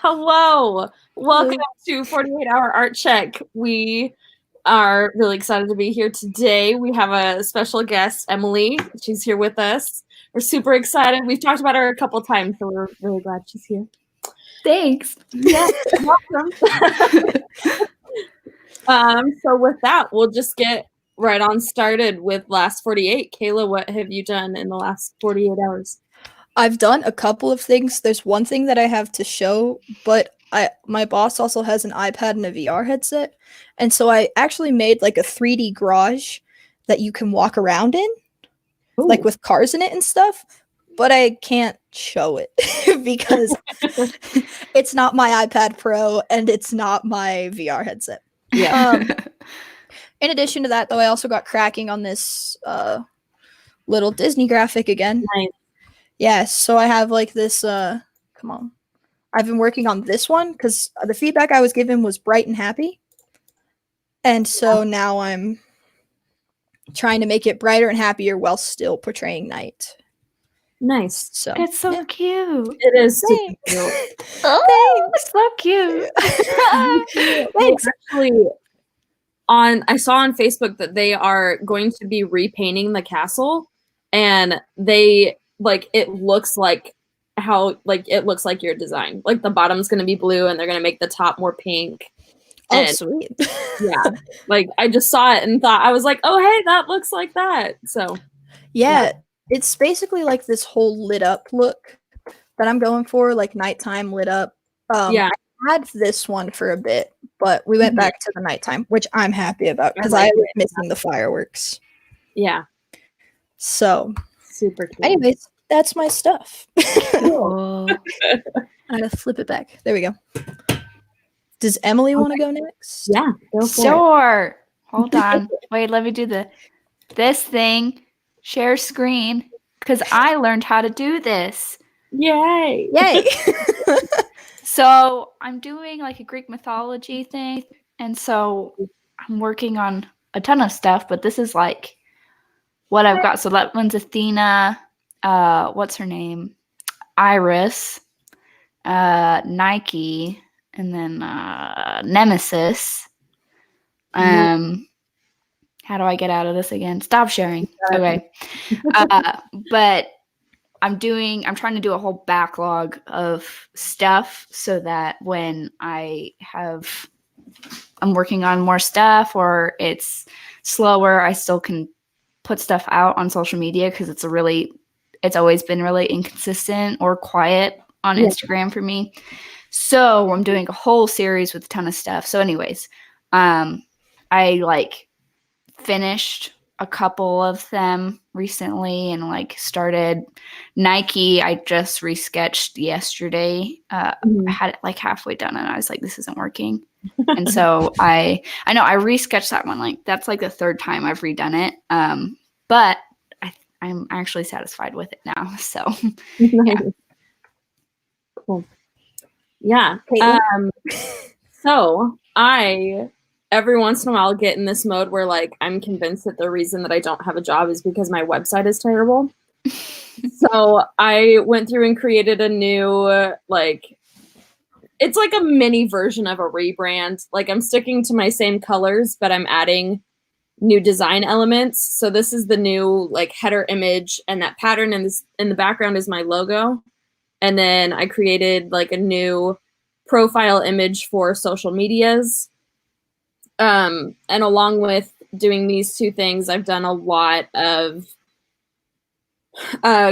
Hello. Welcome to 48-Hour Art Check. We are really excited to be here today. We have a special guest, Emily. She's here with us. We're super excited. We've talked about her a couple times, so we're really glad she's here. Thanks. Yeah, welcome. So with that, we'll just get right on started with Last 48. Kayla, what have you done in the last 48 hours? I've done a couple of things. There's one thing that I have to show, but my boss also has an iPad and a VR headset. And so I actually made like a 3D garage that you can walk around in, like with cars in it and stuff. But I can't show it because it's not my iPad Pro and it's not my VR headset. Yeah. In addition to that, though, I also got cracking on this little Disney graphic again. Nice. Yeah, so I have like this, come on. I've been working on this one because the feedback I was given was bright and happy. And so now I'm trying to make it brighter and happier while still portraying night. Nice. So it's so cute. It is super cute. Oh, it's so cute. Thanks. Actually, I saw on Facebook that they are going to be repainting the castle, and they it looks like it looks like your design. Like the bottom's going to be blue, and they're going to make the top more pink. Oh, sweet. Yeah, like I just saw it and thought, I was like, oh hey, that looks like that. So yeah, it's basically like this whole lit up look that I'm going for, like nighttime lit up. I had this one for a bit, but we went back to the nighttime, which I'm happy about because I was missing the fireworks. Yeah. So super cool. Anyways, that's my stuff. Cool. I'm gonna flip it back. There we go. Does Emily want to go next? Yeah, go for Sure. Hold on. Wait, let me do this thing. Share screen, because I learned how to do this. Yay! Yay! So I'm doing like a Greek mythology thing, and so I'm working on a ton of stuff, but this is like what I've got. So that one's Athena, what's her name? Iris, Nike, and then Nemesis. How do I get out of this again? Stop sharing. Okay. But I'm trying to do a whole backlog of stuff so that when I'm working on more stuff or it's slower, I still can put stuff out on social media because it's always been really inconsistent or quiet on Instagram for me. So I'm doing a whole series with a ton of stuff. So anyways, I finished a couple of them recently and started Nike. I just resketched yesterday. I had it halfway done and I was like, this isn't working. And so I know I resketched that one. That's the third time I've redone it. But I'm actually satisfied with it now. So yeah. Cool. Yeah. So I every once in a while get in this mode where I'm convinced that the reason that I don't have a job is because my website is terrible. So I went through and created a new it's like a mini version of a rebrand. I'm sticking to my same colors, but I'm adding new design elements. So this is the new header image, and that pattern in the background is my logo. And then I created a new profile image for social medias. And along with doing these two things, I've done a lot of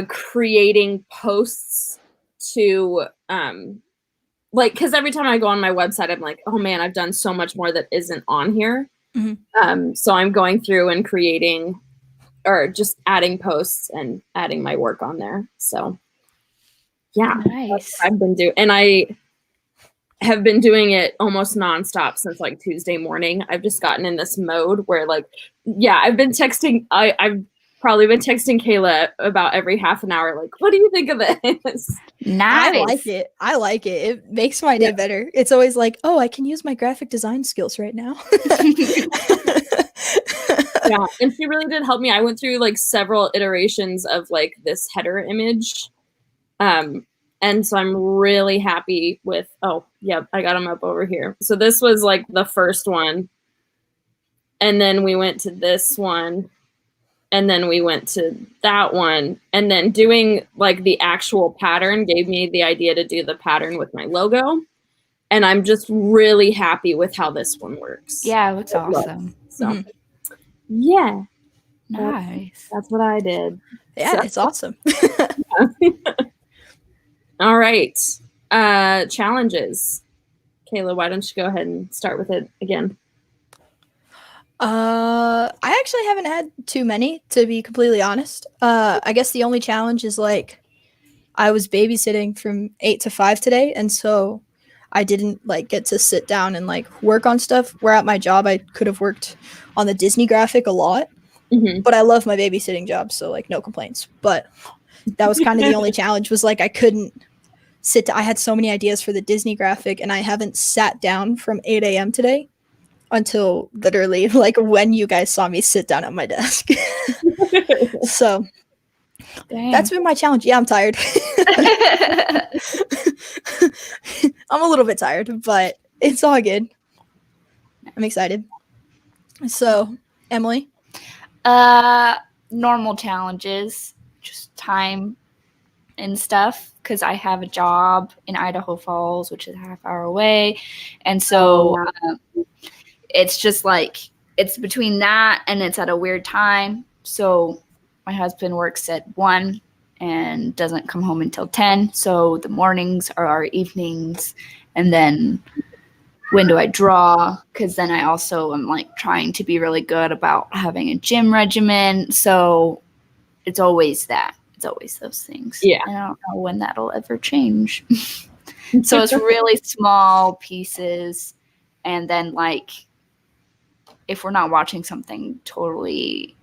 creating posts to because every time I go on my website, I'm like, oh man, I've done so much more that isn't on here. Mm-hmm. So I'm going through and creating or just adding posts and adding my work on there. So yeah, nice. I've been doing, and I have been doing it almost nonstop since Tuesday morning. I've just gotten in this mode where I've been texting. I've probably been texting Kayla about every half an hour. What do you think of this? Nice. I like it. It makes my day better. It's always oh, I can use my graphic design skills right now. Yeah, and she really did help me. I went through several iterations of this header image. And so I'm really happy with, oh, yep, I got them up over here. So this was like the first one. And then we went to this one. And then we went to that one. And then doing like the actual pattern gave me the idea to do the pattern with my logo. And I'm just really happy with how this one works. Yeah, it looks awesome. So, yeah. Nice. That's what I did. Yeah, So, it's awesome. All right. Challenges. Kayla, why don't you go ahead and start with it again? I actually haven't had too many, to be completely honest. I guess the only challenge is like I was babysitting from 8 to 5 today, and so I didn't like get to sit down and like work on stuff. Where at my job, I could have worked on the Disney graphic a lot, but I love my babysitting job, so like no complaints. But that was kind of the only challenge, was like I couldn't sit. I had so many ideas for the Disney graphic, and I haven't sat down from 8 a.m. today until literally like when you guys saw me sit down at my desk. So Dang. that's been my challenge. Yeah, I'm tired. I'm a little bit tired, but it's all good. I'm excited. So, Emily? Normal challenges, just time and stuff, because I have a job in Idaho Falls, which is a half hour away. And so it's just like, it's between that and it's at a weird time. So my husband works at 1 and doesn't come home until 10. So the mornings are our evenings. And then when do I draw? Because then I also am like trying to be really good about having a gym regimen. So it's always that. It's always those things. Yeah. I don't know when that'll ever change. So it's really small pieces. And then like, if we're not watching something totally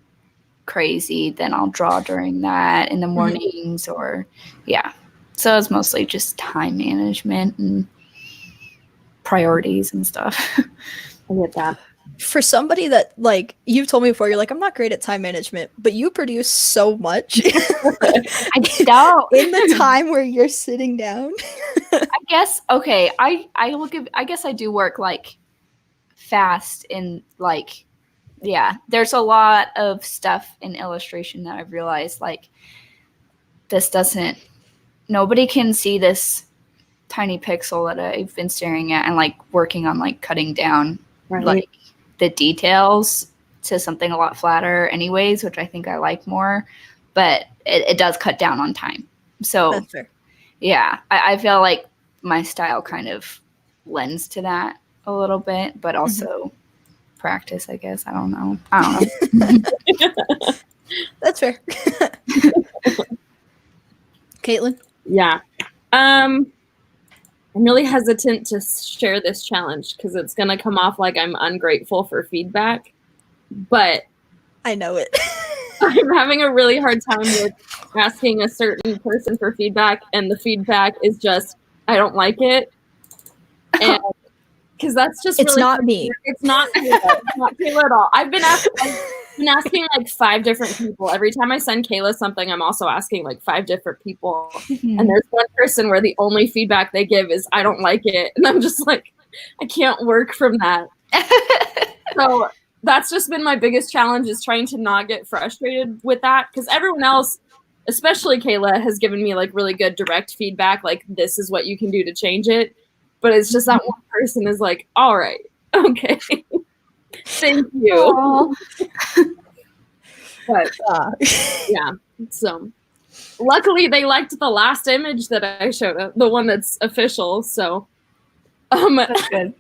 crazy, then I'll draw during that in the mornings or so it's mostly just time management and priorities and stuff. I get that. For somebody that like you've told me before, you're like, I'm not great at time management, but you produce so much. I don't. In the time where you're sitting down. I guess okay. I guess I do work like fast in like there's a lot of stuff in illustration that I've realized like nobody can see this tiny pixel that I've been staring at and like working on like cutting down like the details to something a lot flatter anyways, which I think I like more, but it does cut down on time. So that's fair. Yeah, I feel like my style kind of lends to that a little bit, but also practice, I guess. I don't know. That's fair. Caitlin? Yeah. I'm really hesitant to share this challenge because it's going to come off like I'm ungrateful for feedback, but I know it. I'm having a really hard time with asking a certain person for feedback, and the feedback is just, I don't like it. And because that's just it's really not me. It's not Kayla. It's not Kayla at all. I've been asking like 5 different people. Every time I send Kayla something, I'm also asking like 5 different people. And there's one person where the only feedback they give is, I don't like it. And I'm just like, I can't work from that. So that's just been my biggest challenge, is trying to not get frustrated with that. Because everyone else, especially Kayla, has given me like really good direct feedback. Like, this is what you can do to change it. But it's just that one person is like, all right, okay. Thank you. But yeah, so luckily they liked the last image that I showed, the one that's official. So that's good.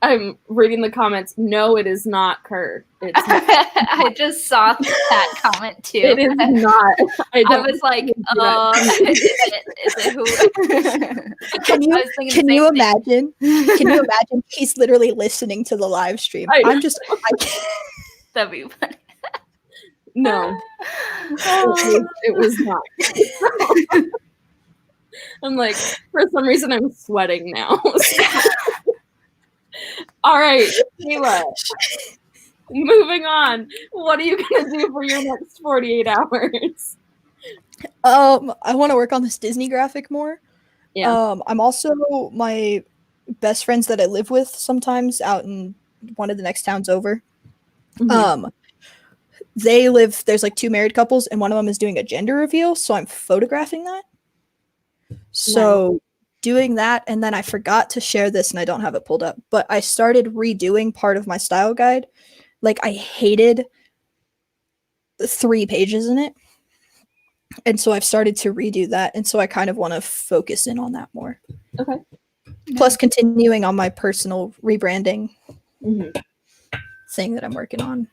I'm reading the comments. No, it is not Kurt. It's not. I just saw that comment too. It is not. I was like, is it who? Can you imagine? Can you imagine? He's literally listening to the live stream. That'd be funny. No, it was not. I'm like, for some reason, I'm sweating now. All right, Kayla, moving on. What are you going to do for your next 48 hours? I want to work on this Disney graphic more. Yeah. I'm also my best friends that I live with sometimes out in one of the next towns over. Mhm. They live, there's like two married couples, and one of them is doing a gender reveal, so I'm photographing that. So doing that, and then I forgot to share this and I don't have it pulled up, but I started redoing part of my style guide. Like I hated the 3 pages in it. And so I've started to redo that, and so I kind of want to focus in on that more. Okay. Plus continuing on my personal rebranding Mhm. thing that I'm working on.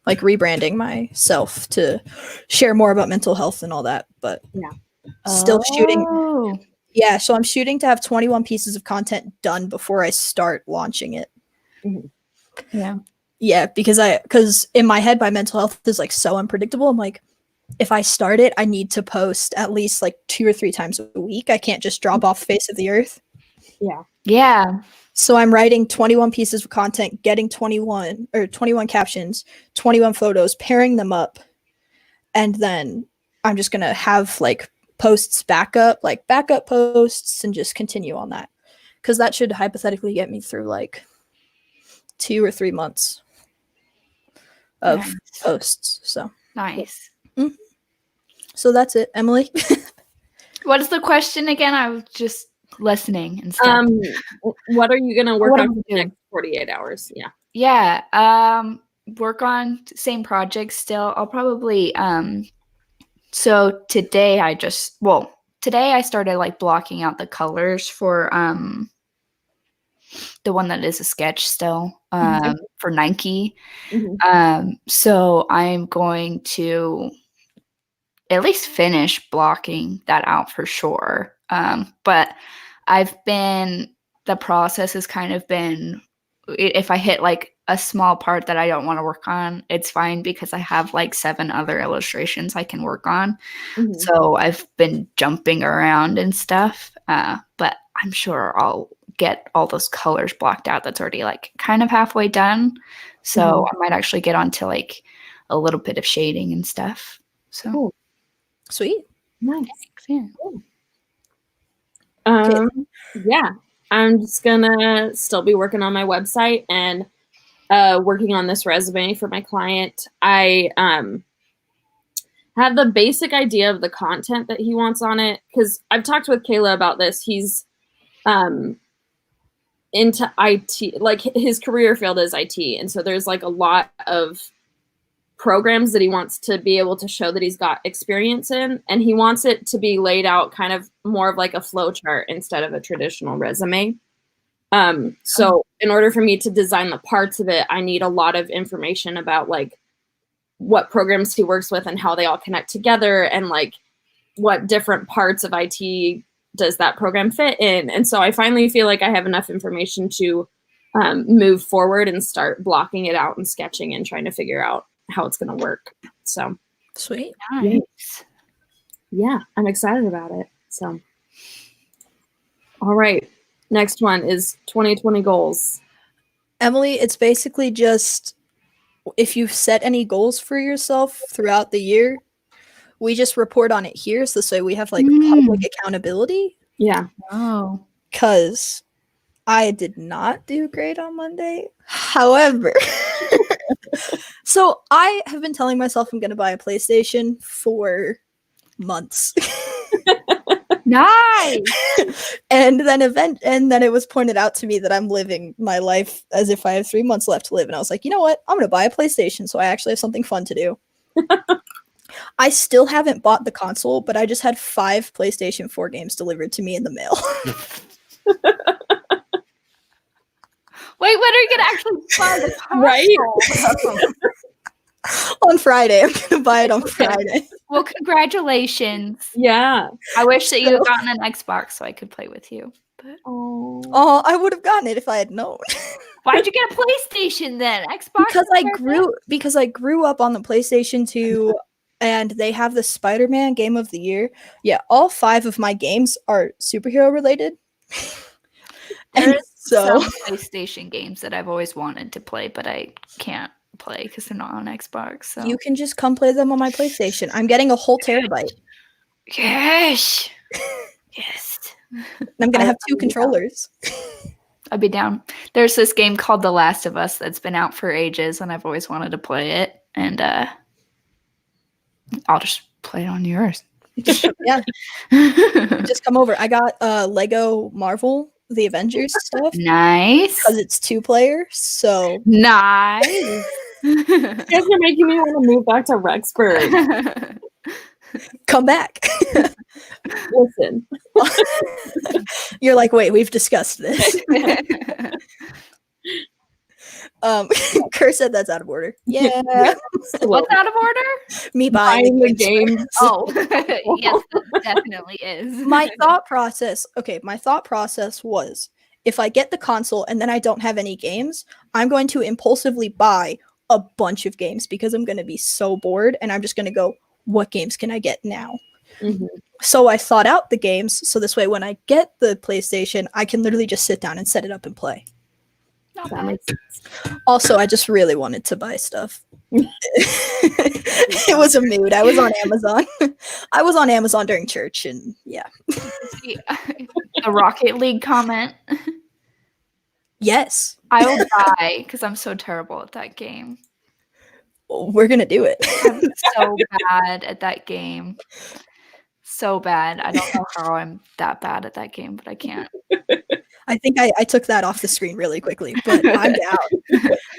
Like rebranding myself to share more about mental health and all that, but still shooting. Yeah, so I'm shooting to have 21 pieces of content done before I start launching it. Mhm. Yeah. Yeah, because in my head my mental health is like so unpredictable. I'm like, if I start it, I need to post at least like 2 or 3 times a week. I can't just drop off the face of the earth. Yeah. Yeah. So I'm writing 21 pieces of content, getting 21 captions, 21 photos, pairing them up, and then I'm just going to have like posts backup posts, and just continue on that. Cuz that should hypothetically get me through like 2 or 3 months of posts. So Nice. Mm-hmm. So that's it, Emily. What is the question again? I was just listening and stuff. What are you gonna work What on am for I the doing? next 48 hours? Yeah. Yeah. Work on same project still. I'll probably so today I started like blocking out the colors for the one that is a sketch still for Nike. Mhm. So I'm going to at least finish blocking that out for sure. But the process has kind of been, if I hit like a small part that I don't want to work on, it's fine because I have like 7 other illustrations I can work on. Mhm. So I've been jumping around and stuff. But I'm sure I'll get all those colors blocked out. That's already like kind of halfway done. So I might actually get onto like a little bit of shading and stuff. So Cool. Sweet. Nice. yeah. Cool. Okay. Yeah. I'm just gonna still be working on my website and working on this resume for my client. I have the basic idea of the content that he wants on it because I've talked with Kayla about this. He's into IT, like his career field is IT, and so there's like a lot of programs that he wants to be able to show that he's got experience in, and he wants it to be laid out kind of more of like a flow chart instead of a traditional resume. So in order for me to design the parts of it, I need a lot of information about like what programs he works with and how they all connect together, and like what different parts of IT does that program fit in. And so I finally feel like I have enough information to move forward and start blocking it out and sketching and trying to figure out how it's going to work. So Sweet. Nice. yeah, I'm excited about it. So, all right. Next one is 2020 goals. Emily, it's basically just if you've set any goals for yourself throughout the year, we just report on it here. So this way we have like public accountability. Yeah. Oh. Because I did not do great on Monday. However, so I have been telling myself I'm going to buy a PlayStation for months. Nice. and then it was pointed out to me that I'm living my life as if I have 3 months left to live. And I was like, you know what? I'm going to buy a PlayStation so I actually have something fun to do. I still haven't bought the console, but I just had 5 PlayStation 4 games delivered to me in the mail. Wait, when are you gonna actually buy the console? Right? On Friday. I'm gonna buy it on Friday. Well, congratulations. Yeah. I wish that you had gotten an Xbox so I could play with you. But Oh, I would have gotten it if I had known. why'd you get a PlayStation then? Xbox? Because I grew up on the PlayStation 2 and they have the Spider-Man Game of the Year. Yeah, all 5 of my games are superhero related. There's so some PlayStation games that I've always wanted to play, but I can't play because they're not on Xbox. So you can just come play them on my PlayStation. I'm getting a whole terabyte. Yes. Yes. And I'm gonna have 2 controllers. I'd be down. There's this game called The Last of Us that's been out for ages, and I've always wanted to play it. And I'll just play it on yours. Yeah. Just come over. I got Lego Marvel, the Avengers stuff. Nice. Because it's 2-player, so Nice. You guys are making me want to move back to Rexburg. come back. Listen. You're like, wait, we've discussed this. Kerr said that's out of order. Yeah. What's out of order? Me buying the game. Oh, yes, it definitely is. My thought process was, if I get the console and then I don't have any games, I'm going to impulsively buy a bunch of games because I'm going to be so bored, and I'm just going to go, what games can I get now? Mm-hmm. So I thought out the games, so this way when I get the PlayStation, I can literally just sit down and set it up and play. That makes sense. Also, I just really wanted to buy stuff. It was a mood. I was on Amazon. I was on Amazon during church, and yeah. A Rocket League comment. Yes. I will die because I'm so terrible at that game. We're going to do it. I'm so bad at that game. So bad. I don't know how I'm that bad at that game, but I can't. I think I took that off the screen really quickly, but I'm down.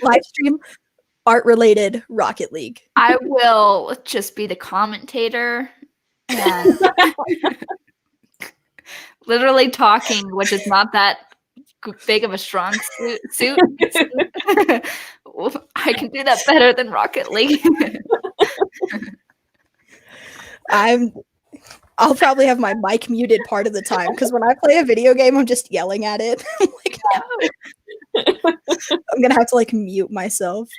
Live stream, art-related Rocket League. I will just be the commentator and literally talking, which is not that big of a strong suit. I can do that better than Rocket League. I'll probably have my mic muted part of the time because when I play a video game, I'm just yelling at it. I'm like, no. I'm gonna have to like mute myself.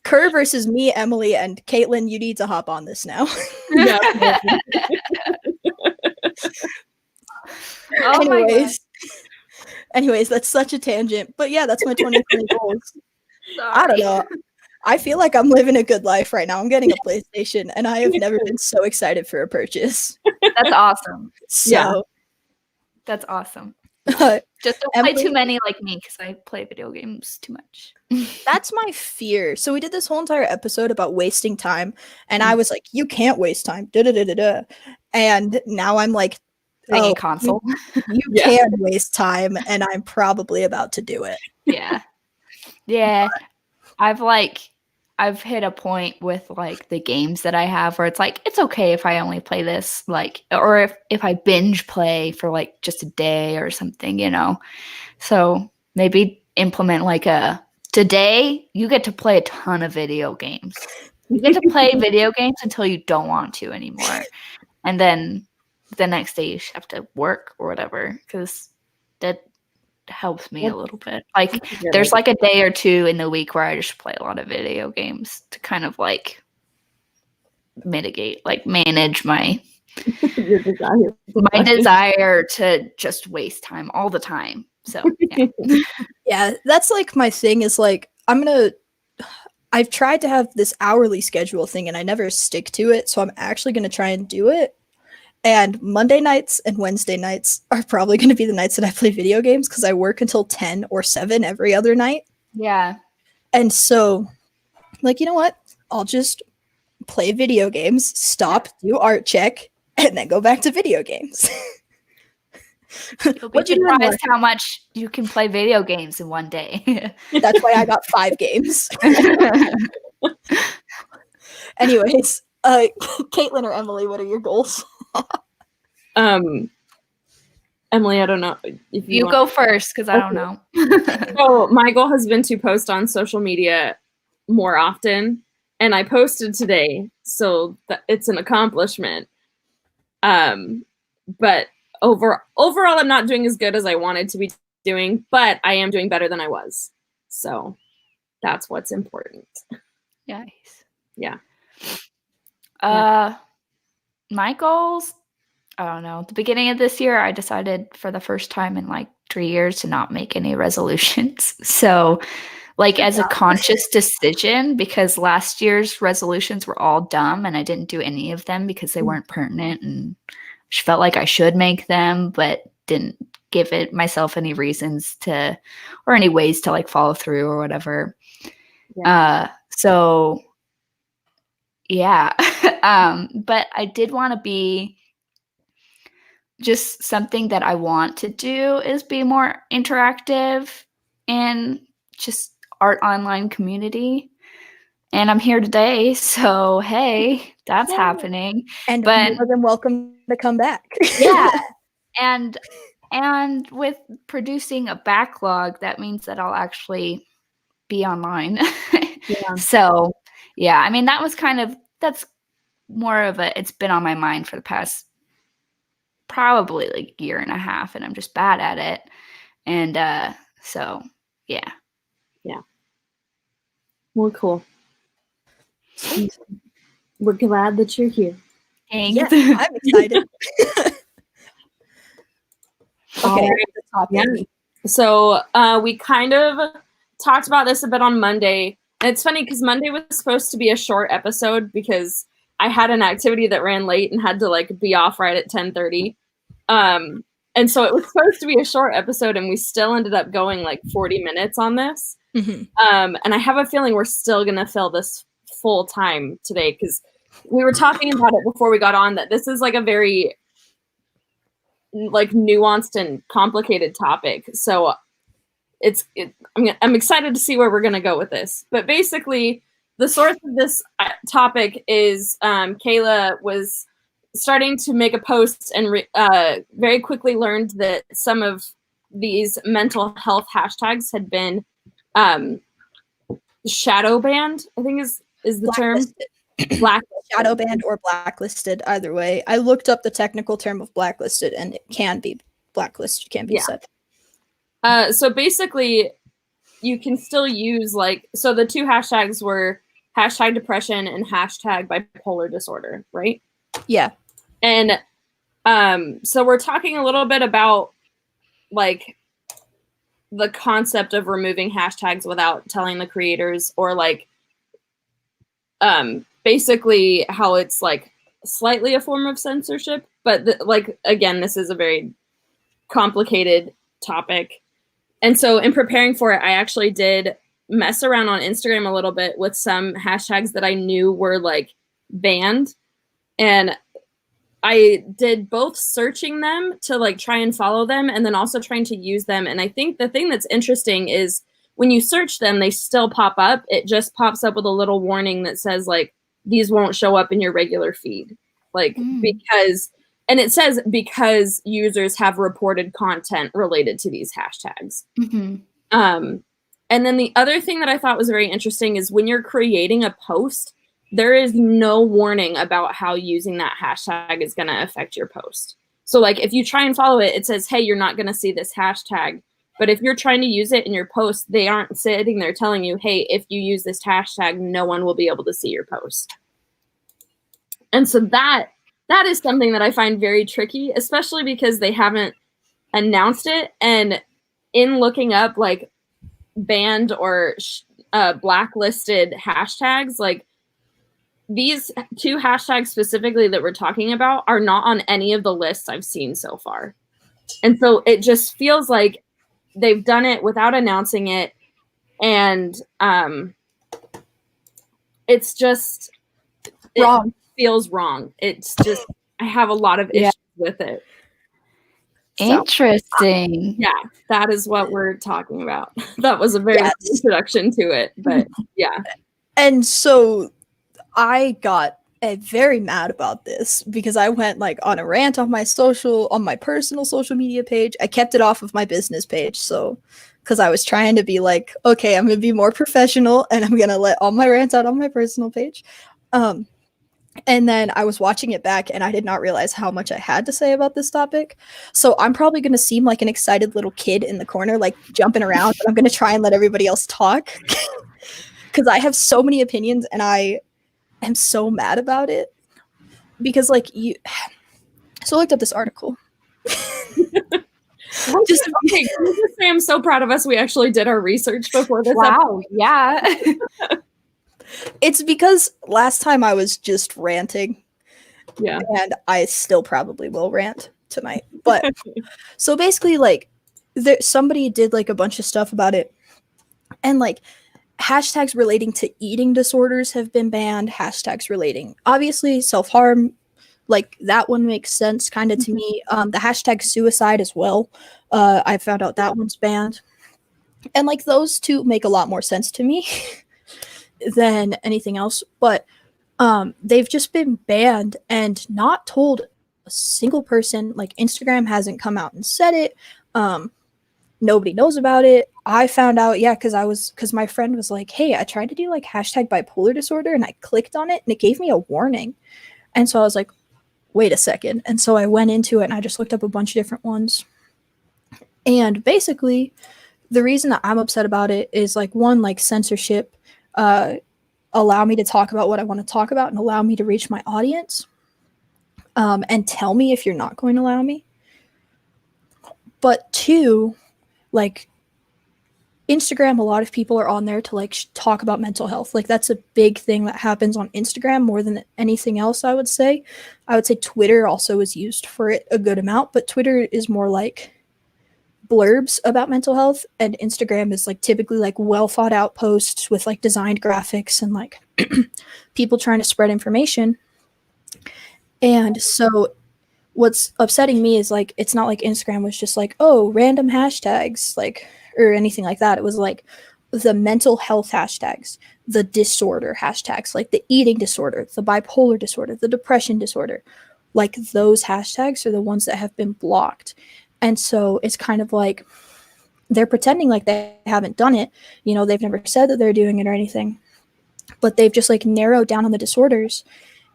Kerr versus me, Emily, and Caitlin. You need to hop on this now. Yeah. Oh anyways, that's such a tangent. But yeah, that's my 2020 goals. Sorry. I don't know. I feel like I'm living a good life right now. I'm getting a PlayStation, and I have never been so excited for a purchase. That's awesome. So, Yeah. That's awesome. Just Just don't play too many like me because I play video games too much. that's my fear. So we did this whole entire episode about wasting time, and I was like, "You can't waste time." And now I'm like, Playing a console. You can waste time, and I'm probably about to do it. Yeah. Yeah. I've hit a point with like the games that I have where it's like it's okay if I only play this like or if I binge play for like just a day or something, you know. So maybe implement like today you get to play a ton of video games. You get to play video games until you don't want to anymore. And then the next day you have to work or whatever because that helps me a little bit. Like there's like a day or two in the week where I just play a lot of video games to kind of like mitigate, like manage my desire to just waste time all the time. So yeah. Yeah, that's like my thing is like I've tried to have this hourly schedule thing and I never stick to it, so I'm actually going to try and do it. And Monday nights and Wednesday nights are probably going to be the nights that I play video games because I work until 10 or 7 every other night. Yeah. And so, like, you know what? I'll just play video games, stop, do art check, and then go back to video games. You'll be surprised how much you can play video games in one day. That's why I got 5 games. Anyways, Caitlin or Emily, what are your goals? Emily, I don't know if you go first because I don't know. So my goal has been to post on social media more often, and I posted today, so it's an accomplishment. But overall, I'm not doing as good as I wanted to be doing, but I am doing better than I was. So that's what's important. Nice. Yeah. My goals, I don't know. At the beginning of this year, I decided for the first time in like 3 years to not make any resolutions. So like as a conscious decision, because last year's resolutions were all dumb and I didn't do any of them because they weren't pertinent, and felt like I should make them, but didn't give it myself any reasons to, or any ways to like follow through or whatever. So yeah. But I did want to be just something that I want to do is be more interactive and just art online community. And I'm here today, so hey, that's happening. And more than welcome to come back. Yeah. And with producing a backlog, that means that I'll actually be online. So yeah, I mean, that's more of it's been on my mind for the past probably like year and a half, and I'm just bad at it. And so yeah. Well, cool. We're glad that you're here. Thanks. Yeah, I'm excited. Okay. Yeah. So we kind of talked about this a bit on Monday. And it's funny because Monday was supposed to be a short episode because I had an activity that ran late and had to like be off right at 10:30. And so it was supposed to be a short episode, and we still ended up going like 40 minutes on this. And I have a feeling we're still going to fill this full time today because we were talking about it before we got on, that this is like a very like nuanced and complicated topic. So I'm excited to see where we're going to go with this. But basically, the source of this topic is Kayla was starting to make a post and very quickly learned that some of these mental health hashtags had been shadowbanned, I think is the term. Shadowbanned or blacklisted, either way. I looked up the technical term of blacklisted, and it can be blacklisted, can be said. So basically, you can still use so the two hashtags were hashtag depression and hashtag bipolar disorder, right? Yeah. And so we're talking a little bit about like the concept of removing hashtags without telling the creators, or like basically how it's like slightly a form of censorship. But again, this is a very complicated topic. And so in preparing for it, I actually did mess around on Instagram a little bit with some hashtags that I knew were like banned. And I did both searching them to like try and follow them, and then also trying to use them. And I think the thing that's interesting is when you search them, they still pop up. It just pops up with a little warning that says like, these won't show up in your regular feed. Like, because users have reported content related to these hashtags. And then the other thing that I thought was very interesting is when you're creating a post, there is no warning about how using that hashtag is going to affect your post. So like if you try and follow it, it says, hey, you're not going to see this hashtag. But if you're trying to use it in your post, they aren't sitting there telling you, hey, if you use this hashtag, no one will be able to see your post. And so that is something that I find very tricky, especially because they haven't announced it. And in looking up like banned or blacklisted hashtags, like these two hashtags specifically that we're talking about are not on any of the lists I've seen so far. And so it just feels like they've done it without announcing it. And it's just wrong. It feels wrong. It's just, I have a lot of issues with it. Interesting. Yeah, that is what we're talking about. That was a very good introduction to it, but yeah. And so I got very mad about this because I went like on a rant on my personal social media page. I kept it off of my business page, so because I was trying to be like, okay, I'm gonna be more professional and I'm gonna let all my rants out on my personal page. And then I was watching it back and I did not realize how much I had to say about this topic. So I'm probably going to seem like an excited little kid in the corner, like jumping around, but I'm going to try and let everybody else talk because I have so many opinions and I am so mad about it because so I looked up this article. Just Okay, can you just say I'm so proud of us. We actually did our research before this. Wow, yeah. it's because last time I was just ranting, Yeah. and I still probably will rant tonight. But so basically, like, somebody did like a bunch of stuff about it, and like hashtags relating to eating disorders have been banned. Hashtags relating, obviously, self-harm, like that one makes sense kind of to me. The hashtag suicide as well. I found out that one's banned, and like those two make a lot more sense to me than anything else. But they've just been banned and not told a single person. Like Instagram hasn't come out and said it. Nobody knows about it. I found out, yeah, because my friend was like, hey, I tried to do like hashtag bipolar disorder and I clicked on it and it gave me a warning. And so I was like, wait a second. And so I went into it and I just looked up a bunch of different ones. And basically, the reason that I'm upset about it is like one, like censorship, allow me to talk about what I want to talk about and allow me to reach my audience, and tell me if you're not going to allow me. But two, like Instagram, a lot of people are on there to like talk about mental health. Like that's a big thing that happens on Instagram more than anything else, I would say. I would say Twitter also is used for it a good amount, but Twitter is more like blurbs about mental health, and Instagram is like typically like well thought out posts with like designed graphics and like people trying to spread information. And so what's upsetting me is like it's not like Instagram was just like, oh, random hashtags, like, or anything like that. It was like the mental health hashtags, the disorder hashtags, like the eating disorder, the bipolar disorder, the depression disorder. Like those hashtags are the ones that have been blocked. And so it's kind of like they're pretending like they haven't done it. You know, they've never said that they're doing it or anything, but they've just like narrowed down on the disorders.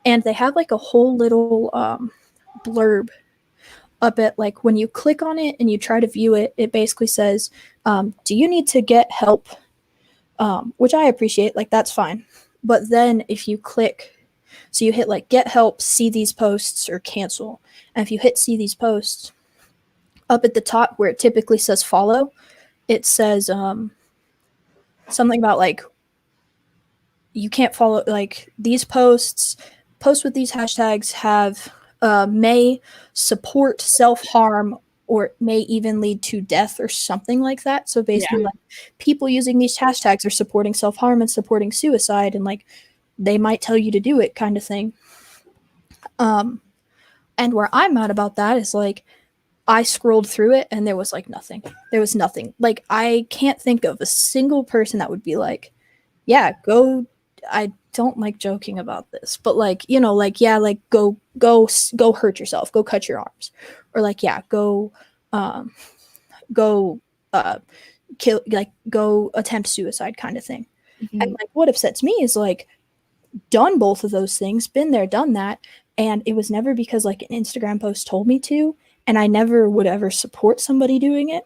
And they have like a whole little blurb up at like when you click on it and you try to view it, it basically says, do you need to get help? Which I appreciate, like that's fine. But then if you click, so you hit like get help, see these posts, or cancel. And if you hit see these posts, up at the top where it typically says follow, it says something about like you can't follow like these posts with these hashtags have may support self-harm or may even lead to death or something like that. So basically, like people using these hashtags are supporting self-harm and supporting suicide, and like they might tell you to do it kind of thing. And where I'm mad about that is like I scrolled through it and there was like nothing. There was nothing. Like I can't think of a single person that would be like, yeah, go. I don't like joking about this, but like, you know, like, yeah, like go hurt yourself, go cut your arms, or like, yeah, go kill, like go attempt suicide kind of thing. Mm-hmm. And like what upsets me is like done both of those things, been there, done that, and it was never because like an Instagram post told me to, and I never would ever support somebody doing it.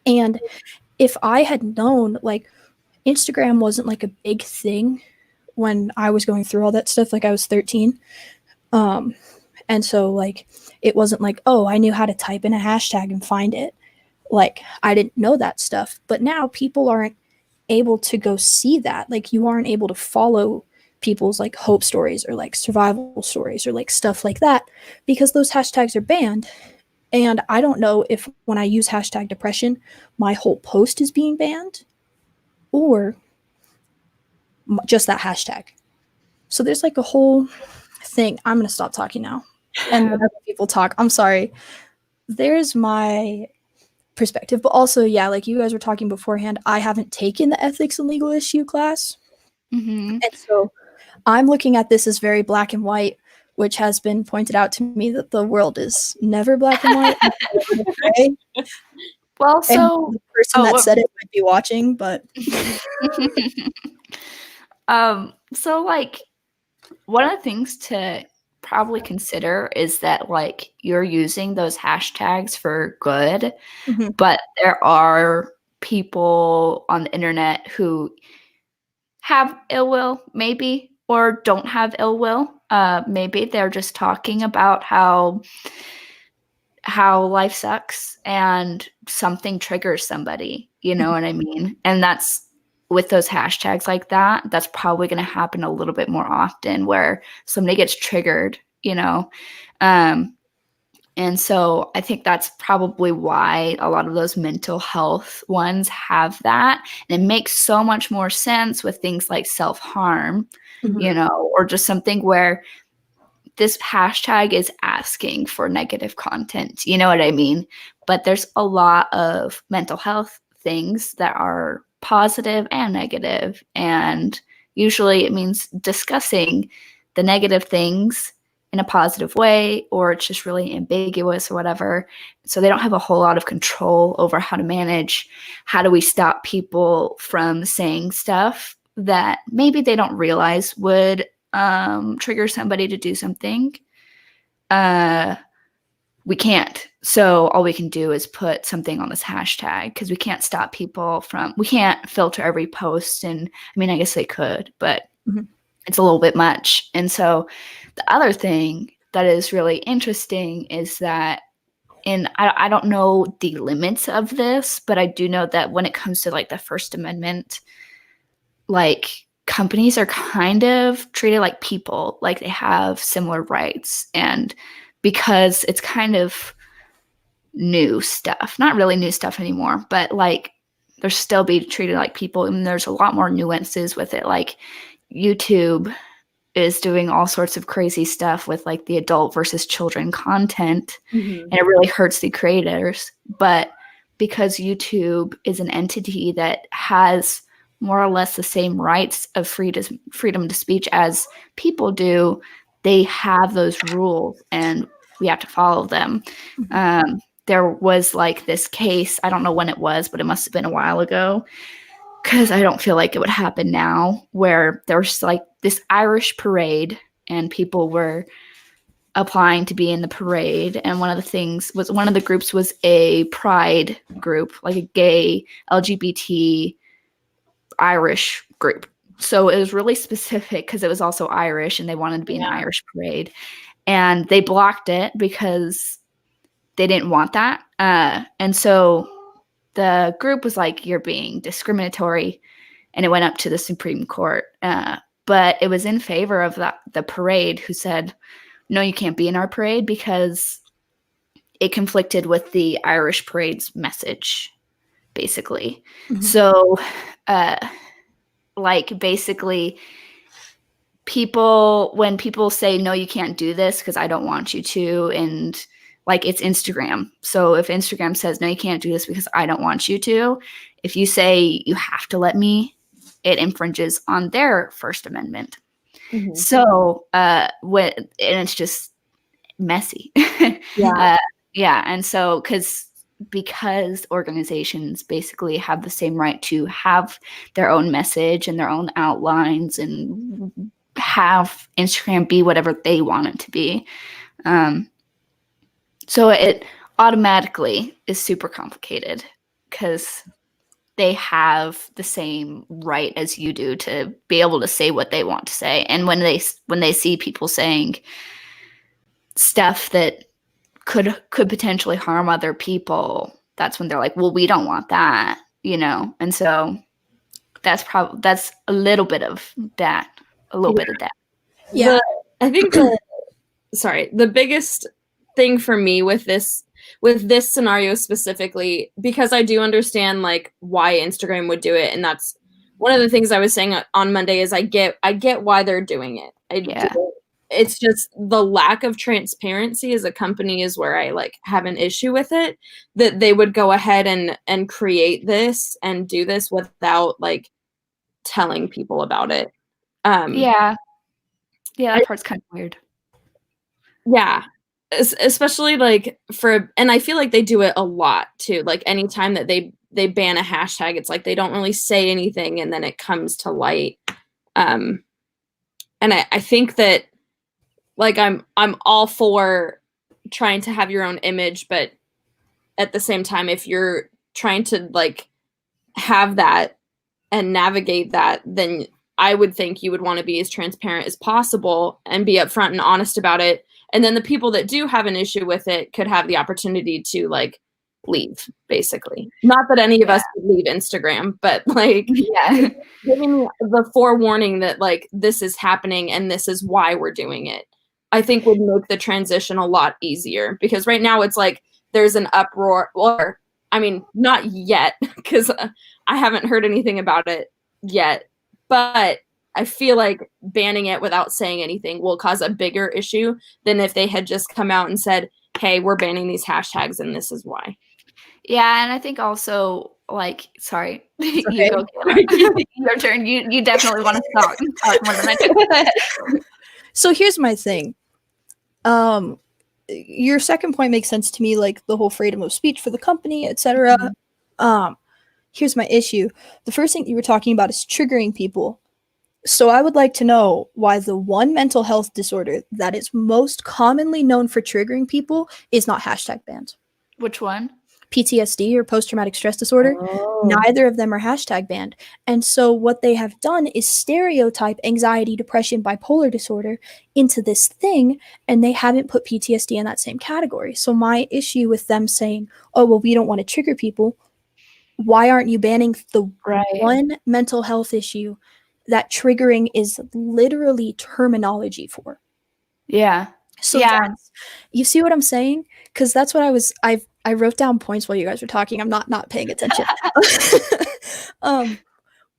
And if I had known, like Instagram wasn't like a big thing when I was going through all that stuff, like I was 13. And so like it wasn't like, oh, I knew how to type in a hashtag and find it. Like I didn't know that stuff. But now people aren't able to go see that. Like you aren't able to follow people's like hope stories or like survival stories or like stuff like that because those hashtags are banned. And I don't know if when I use hashtag depression, my whole post is being banned or just that hashtag. So there's like a whole thing. I'm going to stop talking now. And let other people talk. I'm sorry. There's my perspective. But also, yeah, like you guys were talking beforehand, I haven't taken the ethics and legal issue class. Mm-hmm. And so I'm looking at this as very black and white, which has been pointed out to me that the world is never black and white. Well, so and the person that said it might be watching, but so like one of the things to probably consider is that like you're using those hashtags for good, but there are people on the internet who have ill will, maybe, or don't have ill will. Maybe they're just talking about how how life sucks and something triggers somebody, you know what I mean? And that's with those hashtags like that, that's probably going to happen a little bit more often where somebody gets triggered, you know? And so I think that's probably why a lot of those mental health ones have that. And it makes so much more sense with things like self-harm, you know, or just something where this hashtag is asking for negative content. You know what I mean? But there's a lot of mental health things that are positive and negative. And usually it means discussing the negative things in a positive way, or it's just really ambiguous or whatever. So they don't have a whole lot of control over how to manage, how do we stop people from saying stuff that maybe they don't realize would trigger somebody to do something. We can't. So all we can do is put something on this hashtag because we can't stop people from, we can't filter every post. And I mean, I guess they could, but it's a little bit much. And so the other thing that is really interesting is that I don't know the limits of this, but I do know that when it comes to like the First Amendment, like companies are kind of treated like people, like they have similar rights. And because it's kind of new stuff, not really new stuff anymore, but like they're still be treated like people. And there's a lot more nuances with it. Like YouTube is doing all sorts of crazy stuff with like the adult versus children content. And it really hurts the creators. But because YouTube is an entity that has more or less the same rights of freedom to speech as people do, they have those rules and we have to follow them. There was like this case, I don't know when it was, but it must have been a while ago, because I don't feel like it would happen now, where there was like this Irish parade and people were applying to be in the parade. And one of the groups was a pride group, like a gay LGBT Irish group. So it was really specific because it was also Irish and they wanted to be in an Irish parade. And they blocked it because they didn't want that. And so the group was like, you're being discriminatory. And it went up to the Supreme Court. But it was in favor of the parade, who said, no, you can't be in our parade because it conflicted with the Irish parade's message, basically. So, like, basically, when people say, no, you can't do this because I don't want you to, and like it's Instagram. So if Instagram says, no, you can't do this because I don't want you to, if you say you have to let me, it infringes on their First Amendment. So, and it's just messy. And so, because organizations basically have the same right to have their own message and their own outlines and have Instagram be whatever they want it to be. So it automatically is super complicated because they have the same right as you do to be able to say what they want to say. And when they see people saying stuff that could potentially harm other people, that's when they're like, well, we don't want that, you know? And so that's a little bit of that, bit of that. Yeah. I think the biggest thing for me with this scenario specifically, because I do understand like why Instagram would do it, and that's one of the things I was saying on Monday is I get why they're doing it. It's just the lack of transparency as a company is where I like have an issue with it, that they would go ahead and create this and do this without like telling people about it. That part's kind of weird. Yeah. Especially like and I feel like they do it a lot too. Like anytime that they ban a hashtag, it's like they don't really say anything and then it comes to light. And I think that like I'm all for trying to have your own image, but at the same time, if you're trying to like have that and navigate that, then I would think you would want to be as transparent as possible and be upfront and honest about it. And then the people that do have an issue with it could have the opportunity to like leave, basically. Not that any of us would leave Instagram, but like Yeah. giving the forewarning that like this is happening and this is why we're doing it, I think would make the transition a lot easier, because right now it's like there's an uproar, or I mean, not yet, because I haven't heard anything about it yet, but I feel like banning it without saying anything will cause a bigger issue than if they had just come out and said, hey, we're banning these hashtags and this is why. Yeah, and I think also, like, sorry, you Okay. go, Kayla. Your turn. You definitely want to talk more than I do. So here's my thing. Your second point makes sense to me, like the whole freedom of speech for the company, etc. Here's my issue. The first thing you were talking about is triggering people. So I would like to know why the one mental health disorder that is most commonly known for triggering people is not hashtag banned. Which one? PTSD or post-traumatic stress disorder. Oh. Neither of them are hashtag banned. And so what they have done is stereotype anxiety, depression, bipolar disorder into this thing, and they haven't put PTSD in that same category. So my issue with them saying, oh, well, we don't want to trigger people, why aren't you banning the one mental health issue that triggering is literally terminology for? Yeah. So you see what I'm saying? Because that's what I wrote down points while you guys were talking. I'm not paying attention. But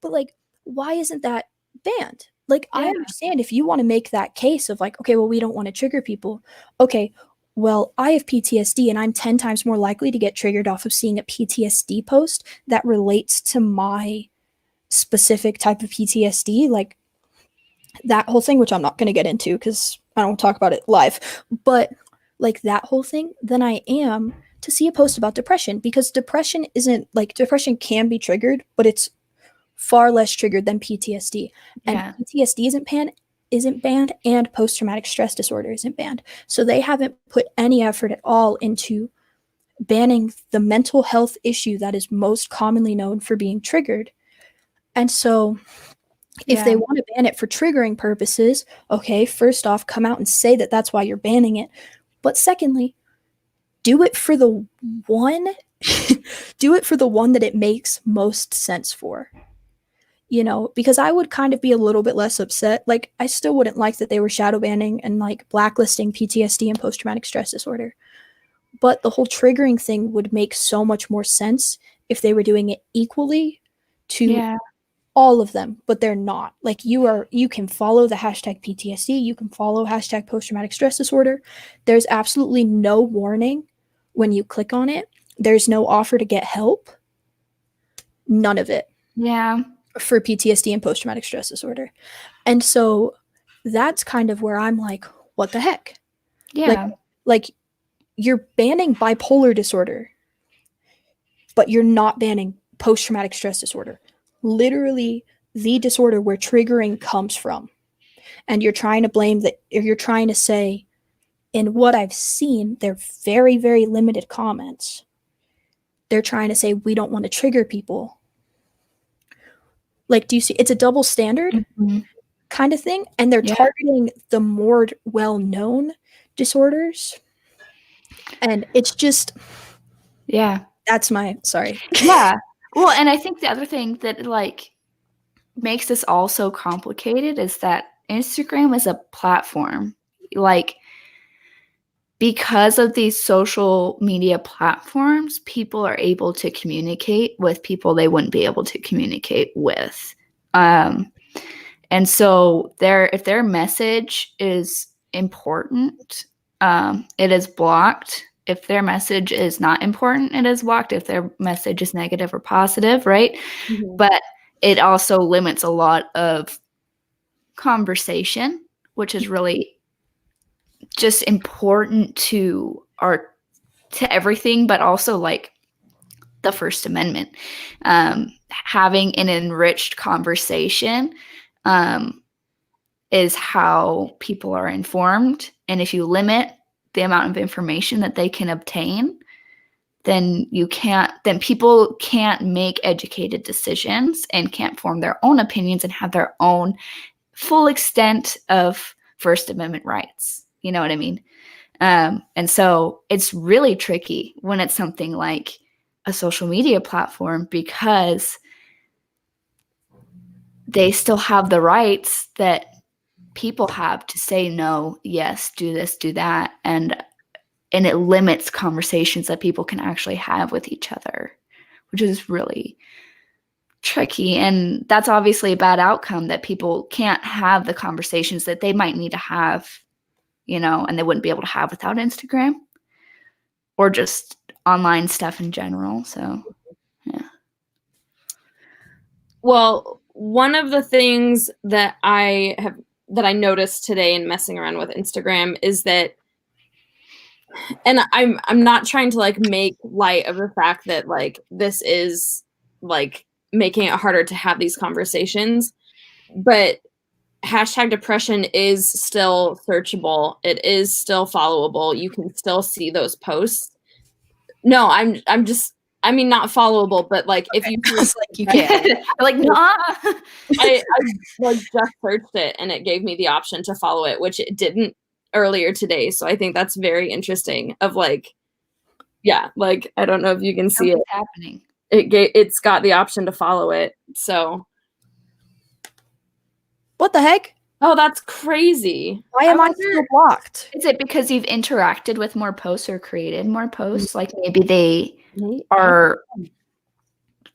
like, why isn't that banned? Like, I understand if you want to make that case of like, okay, well, we don't want to trigger people. Okay, well, I have PTSD and I'm 10 times more likely to get triggered off of seeing a PTSD post that relates to my specific type of PTSD. Like that whole thing, which I'm not going to get into because I don't talk about it live, but like that whole thing, than I am to see a post about depression, because depression can be triggered, but it's far less triggered than PTSD. And PTSD isn't banned, and post-traumatic stress disorder isn't banned. So they haven't put any effort at all into banning the mental health issue that is most commonly known for being triggered. And so if they want to ban it for triggering purposes, okay, first off, come out and say that that's why you're banning it. But secondly, do it for the one that it makes most sense for. You know, because I would kind of be a little bit less upset. Like, I still wouldn't like that they were shadow banning and like blacklisting PTSD and post-traumatic stress disorder. But the whole triggering thing would make so much more sense if they were doing it equally to all of them, but they're not. Like, you can follow the hashtag PTSD, you can follow hashtag post-traumatic stress disorder. There's absolutely no warning when you click on it. There's no offer to get help. None of it. Yeah. For PTSD and post-traumatic stress disorder. And so that's kind of where I'm like, what the heck? Yeah. Like you're banning bipolar disorder, but you're not banning post-traumatic stress disorder. Literally the disorder where triggering comes from. And you're trying to blame that, if you're trying to say, in what I've seen, they're very, very limited comments. They're trying to say, we don't want to trigger people. Like, do you see? It's a double standard kind of thing. And they're targeting the more well-known disorders. And it's just, that's my, sorry. Yeah. Well, and I think the other thing that like makes this all so complicated is that Instagram is a platform. Like, because of these social media platforms, people are able to communicate with people they wouldn't be able to communicate with. And so if their message is important, it is blocked. If their message is not important, it is blocked. If their message is negative or positive, right? Mm-hmm. But it also limits a lot of conversation, which is really just important to everything, but also like the First Amendment. Having an enriched conversation is how people are informed. And if you limit the amount of information that they can obtain, then people can't make educated decisions and can't form their own opinions and have their own full extent of First Amendment rights. You know what I mean? And so it's really tricky when it's something like a social media platform, because they still have the rights that people have to say no, yes, do this, do that, and it limits conversations that people can actually have with each other, which is really tricky. And that's obviously a bad outcome, that people can't have the conversations that they might need to have, and they wouldn't be able to have without Instagram or just online stuff in general. So, yeah. Well, one of the things that I noticed today in messing around with Instagram is that, and I'm not trying to like make light of the fact that like this is like making it harder to have these conversations, but hashtag depression is still searchable. It is still followable. You can still see those posts. No, I'm just, I mean, not followable, but like if you It's like you can't. Like, nah. I like just searched it and it gave me the option to follow it, which it didn't earlier today. So I think that's very interesting. Of like, yeah, like I don't know if you can see it happening. It's got the option to follow it. So What the heck? oh, that's crazy. Why am I still blocked? Is it because you've interacted with more posts or created more posts? Like maybe they are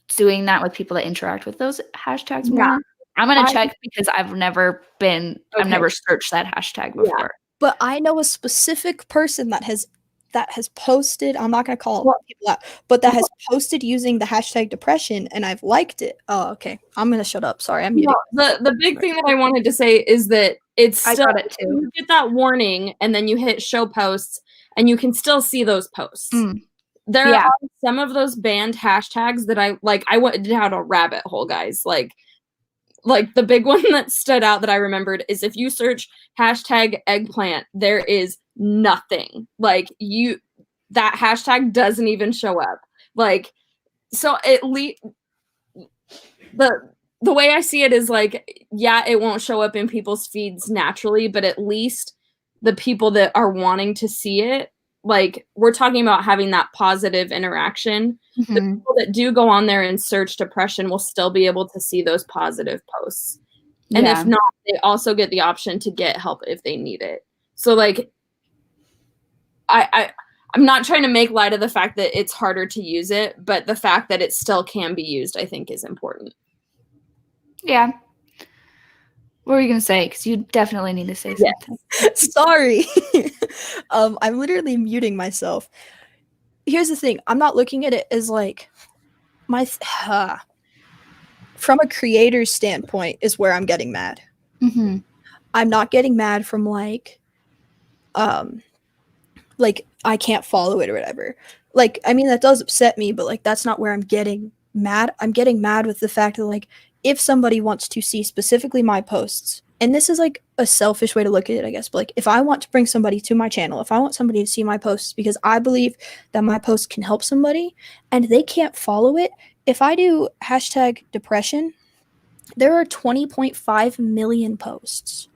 doing that with people that interact with those hashtags more? Yeah. I'm going to check, because I've never searched that hashtag before. Yeah. But I know a specific person that has posted, I'm not going to call people out, but that has posted using the hashtag depression, and I've liked it. Oh, okay. I'm going to shut up. Sorry, I'm muting. The big thing that I wanted to say is that it's still, I got it too. You get that warning and then you hit show posts and you can still see those posts. There are some of those banned hashtags that I went down a rabbit hole, guys. Like the big one that stood out that I remembered is if you search hashtag eggplant, there is nothing. Like that hashtag doesn't even show up. Like, so at least the way I see it is like, yeah, it won't show up in people's feeds naturally, but at least the people that are wanting to see it, like we're talking about having that positive interaction. The people that do go on there and search depression will still be able to see those positive posts. And if not, they also get the option to get help if they need it. So like, I'm not trying to make light of the fact that it's harder to use it, but the fact that it still can be used, I think, is important. Yeah. What were you going to say? Because you definitely need to say something. Sorry. I'm literally muting myself. Here's the thing. I'm not looking at it as like from a creator's standpoint is where I'm getting mad. I'm not getting mad from like I can't follow it or whatever. Like, I mean, that does upset me, but like that's not where I'm getting mad. I'm getting mad with the fact that like if somebody wants to see specifically my posts, and this is like a selfish way to look at it, I guess, but like if I want to bring somebody to my channel, if I want somebody to see my posts because I believe that my post can help somebody and they can't follow it, if I do hashtag depression, there are 20.5 million posts.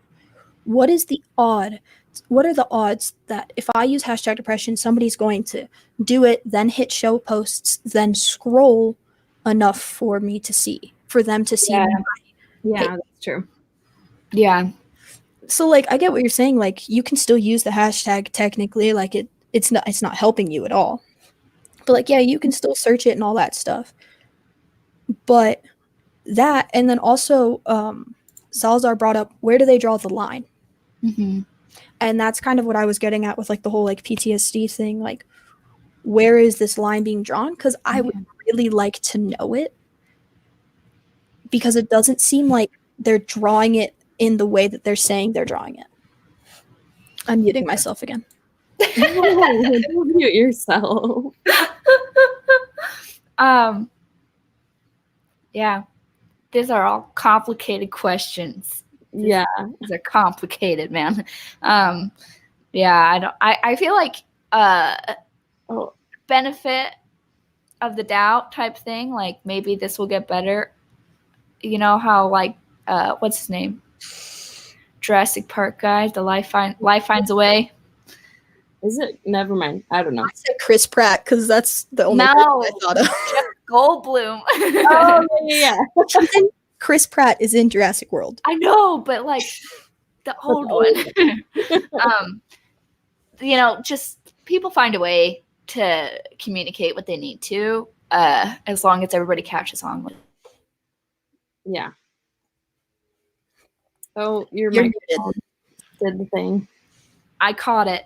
What are the odds that if I use hashtag depression, somebody's going to do it, then hit show posts, then scroll enough for me to see, for them to see? Yeah, that's true. Yeah. So like I get what you're saying, like you can still use the hashtag technically, like it's not helping you at all. But like yeah, you can still search it and all that stuff. But that, and then also Salazar brought up, where do they draw the line? And that's kind of what I was getting at with like the whole like PTSD thing, like where is this line being drawn? Because I would really like to know it, because it doesn't seem like they're drawing it in the way that they're saying they're drawing it. I'm muting myself again. Don't mute yourself. Yeah, these are all complicated questions. These are complicated, man. Yeah, I feel like benefit of the doubt type thing, like maybe this will get better. You know how like what's his name? Jurassic Park guy, the life finds a way. Is it? Never mind. I don't know. I said Chris Pratt because that's the only person I thought of. Jeff Goldblum. Oh, yeah. Chris Pratt is in Jurassic World. I know, but like the old one. Just people find a way to communicate what they need to, as long as everybody catches on with it. Yeah. Oh, your You're microphone did the thing. I caught it.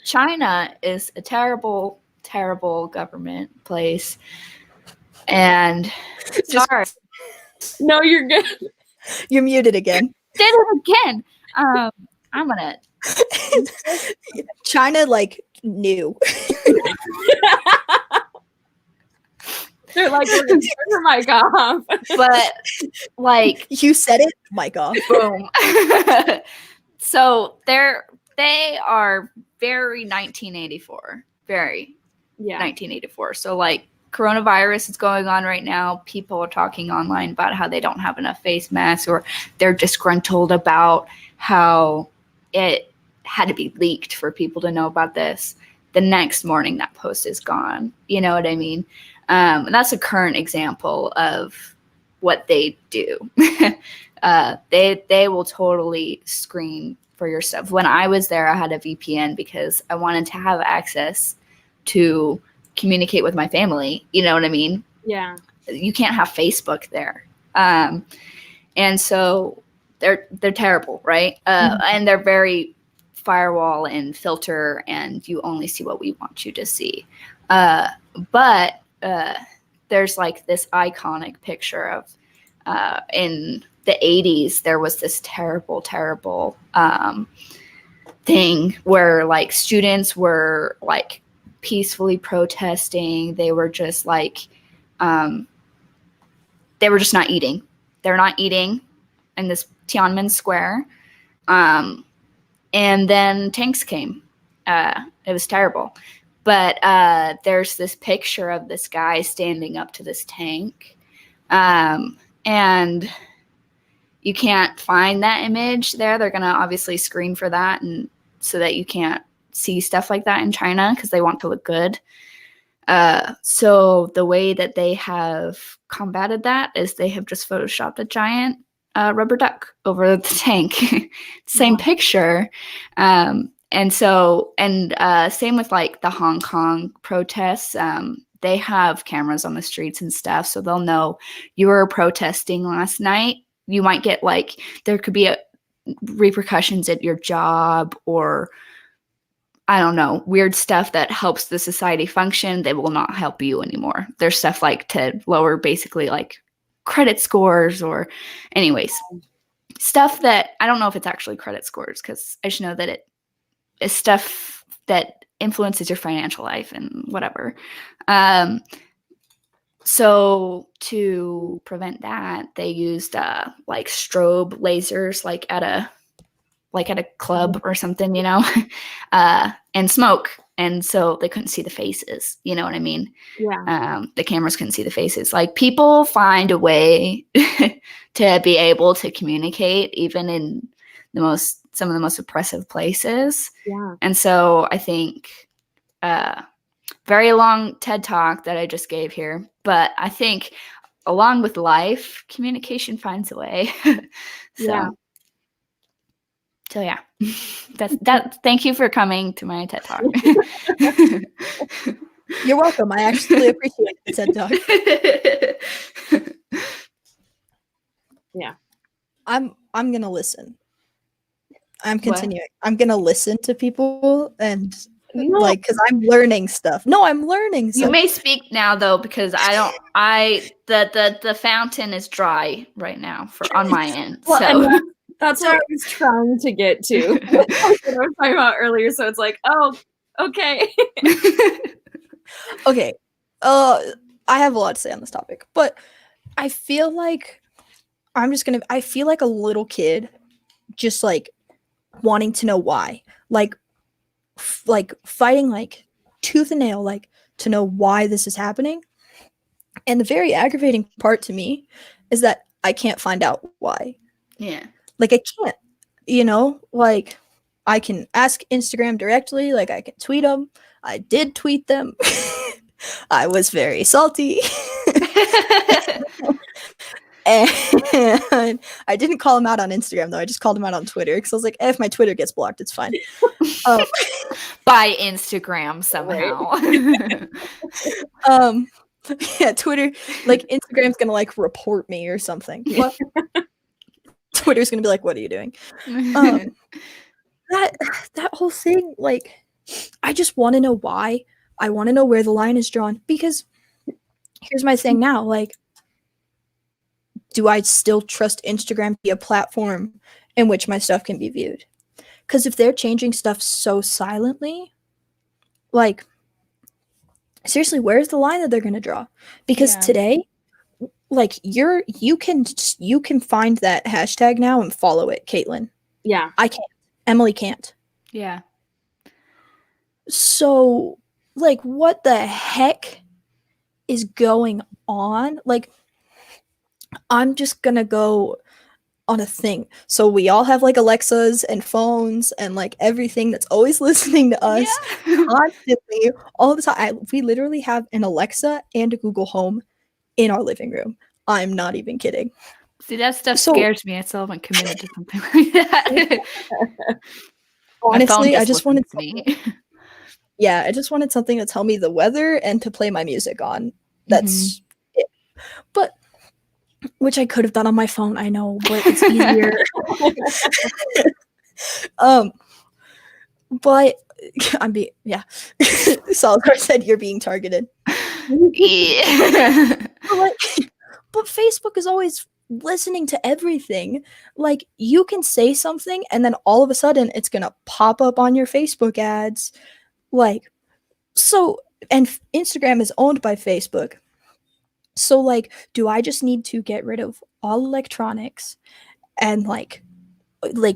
China is a terrible, terrible government place. And sorry. No, you're good. You're muted again. Did it again. I'm gonna China knew. They're like, we're gonna turn your mic off. But you said it, mic off. Boom. So they are very 1984. Very 1984. So coronavirus is going on right now. People are talking online about how they don't have enough face masks, or they're disgruntled about how it had to be leaked for people to know about this. The next morning, that post is gone. You know what I mean? And that's a current example of what they do. They will totally screen for your stuff. When I was there, I had a VPN because I wanted to have access to communicate with my family. You know what I mean? Yeah. You can't have Facebook there. And so they're terrible, right? And they're very firewall and filter, and you only see what we want you to see. But there's this iconic picture of in the 80s, there was this terrible, terrible thing where students were peacefully protesting. They were just they were just not eating. They're not eating in this Tiananmen Square. And then tanks came. It was terrible. But there's this picture of this guy standing up to this tank. And you can't find that image there. They're going to obviously screen for that, and so that you can't see stuff like that in China because they want to look good. So the way that they have combated that is they have just photoshopped a giant rubber duck over the tank. Same picture. And same with the Hong Kong protests. They have cameras on the streets and stuff, so they'll know you were protesting last night. You might get there could be repercussions at your job, or I don't know, weird stuff that helps the society function. They will not help you anymore. There's stuff to lower basically credit scores, or anyways, stuff that I don't know if it's actually credit scores, because I should know that it is stuff that influences your financial life and whatever. So to prevent that, they used strobe lasers at a club or something, and smoke. And so they couldn't see the faces. You know what I mean? Yeah. The cameras couldn't see the faces. People find a way to be able to communicate even in some of the most oppressive places. Yeah. And so I think very long TED Talk that I just gave here, but I think along with life, communication finds a way. So yeah, that's that. Thank you for coming to my TED Talk. You're welcome. I actually appreciate the TED Talk. Yeah. I'm gonna listen. I'm continuing. What? I'm gonna listen to people and because I'm learning stuff. No, I'm learning stuff. You may speak now though, because the fountain is dry right now on my end. Well, so that's what I was trying to get to. What I was talking about earlier. So it's oh, okay. Okay. I have a lot to say on this topic, but I feel like I feel like a little kid just wanting to know why. Fighting tooth and nail to know why this is happening. And the very aggravating part to me is that I can't find out why. Yeah. I can't, I can ask Instagram directly, like I can tweet them. I did tweet them. I was very salty. And I didn't call him out on Instagram, though. I just called him out on Twitter because I was like, if my Twitter gets blocked, it's fine. By Instagram somehow. Yeah, Twitter, like Instagram's gonna like report me or something. What? Twitter's gonna be like, what are you doing? That whole thing, like, I just want to know why. I want to know where the line is drawn, because here's my thing now, like, do I still trust Instagram to be a platform in which my stuff can be viewed? Because if they're changing stuff so silently, like, seriously, where's the line that they're going to draw? Because today, like, you can find that hashtag now and follow it, Caitlin. Yeah. I can't. Emily can't. Yeah. So, like, what the heck is going on? Like, I'm just gonna go on a thing. So we all have like Alexas and phones and like everything that's always listening to us constantly all the time. We literally have an Alexa and a Google Home in our living room. I'm not even kidding. See, that stuff scares me. I still haven't committed to something like that. Honestly, I just wanted yeah, I just wanted something to tell me the weather and to play my music on. That's it. But which I could have done on my phone, I know, but it's easier. But I'm being Salazar said you're being targeted. Yeah. But Facebook is always listening to everything. Like, you can say something and then all of a sudden it's gonna pop up on your Facebook ads. Like, so, and Instagram is owned by Facebook. So, like, do I just need to get rid of all electronics and like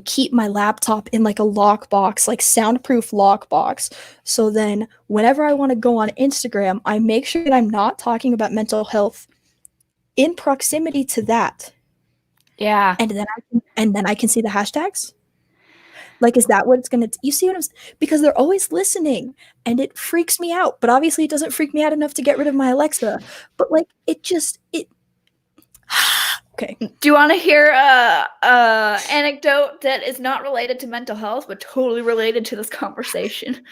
keep my laptop in like a lockbox, like soundproof lockbox? So then whenever I want to go on Instagram, I make sure that I'm not talking about mental health in proximity to that. Yeah. And then I can see the hashtags. Like, is that what it's gonna? You see what I'm saying? Because they're always listening, and it freaks me out. But obviously, it doesn't freak me out enough to get rid of my Alexa. But like, it. Okay. Do you want to hear a anecdote that is not related to mental health, but totally related to this conversation?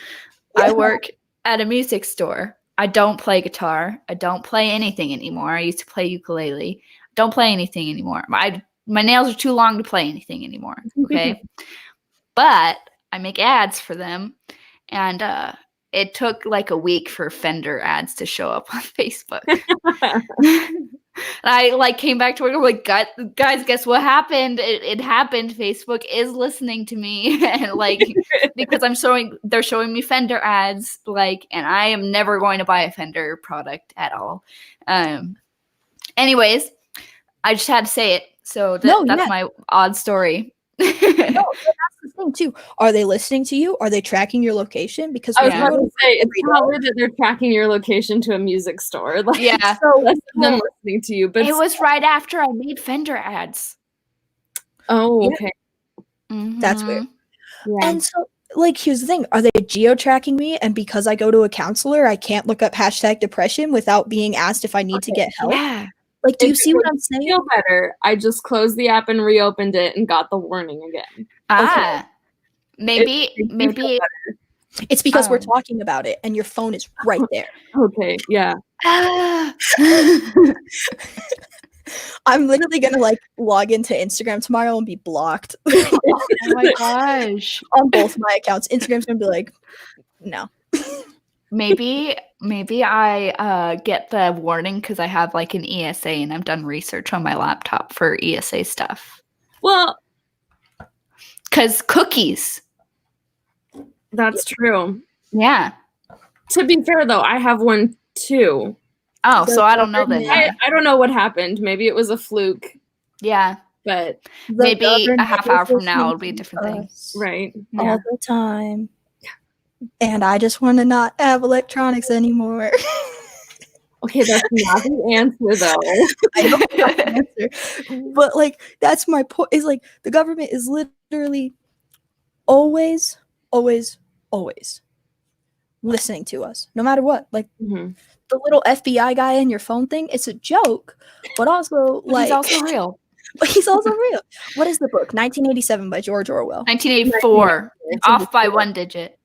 Yeah. I work at a music store. I don't play guitar. I don't play anything anymore. I used to play ukulele. Don't play anything anymore. My nails are too long to play anything anymore. Okay. But I make ads for them, and it took like a week for Fender ads to show up on Facebook. And I like came back to work. I'm like, guys, guess what happened? It happened. Facebook is listening to me, and like because they're showing me Fender ads, like, and I am never going to buy a Fender product at all. Anyways, I just had to say it. So that's my odd story. No, that's the thing too. Are they listening to you? Are they tracking your location? Because I was about to say, it's probably that they're tracking your location to a music store. Like, yeah, so less than listening to you. But it was right after I made Fender ads. Oh, okay. That's weird. Yeah. And so, like, here's the thing: are they geo-tracking me? And because I go to a counselor, I can't look up #depression without being asked if I need to get help. Yeah. Like, do you see what I'm saying? Feel better. I just closed the app and reopened it and got the warning again. Okay. Maybe it's because we're talking about it and your phone is right there. Okay, yeah. I'm literally gonna like log into Instagram tomorrow and be blocked. Oh my gosh. On both my accounts. Instagram's gonna be like, no. Maybe I get the warning because I have like an ESA and I've done research on my laptop for ESA stuff. Well, because cookies. That's true. Yeah. To be fair, though, I have one too. Oh, so I don't know then. I don't know what happened. Maybe it was a fluke. Yeah. But maybe a half hour from now it'll be a different thing. Right. All the time. And I just want to not have electronics anymore. Okay, that's not the answer, though. I don't know the answer. But, like, that's my point. Is like, the government is literally always, always, always listening to us, no matter what. Like the little FBI guy in your phone thing, it's a joke, but also like he's also real. But he's also real. What is the book? 1987 by George Orwell. 1984. Off by 1 digit.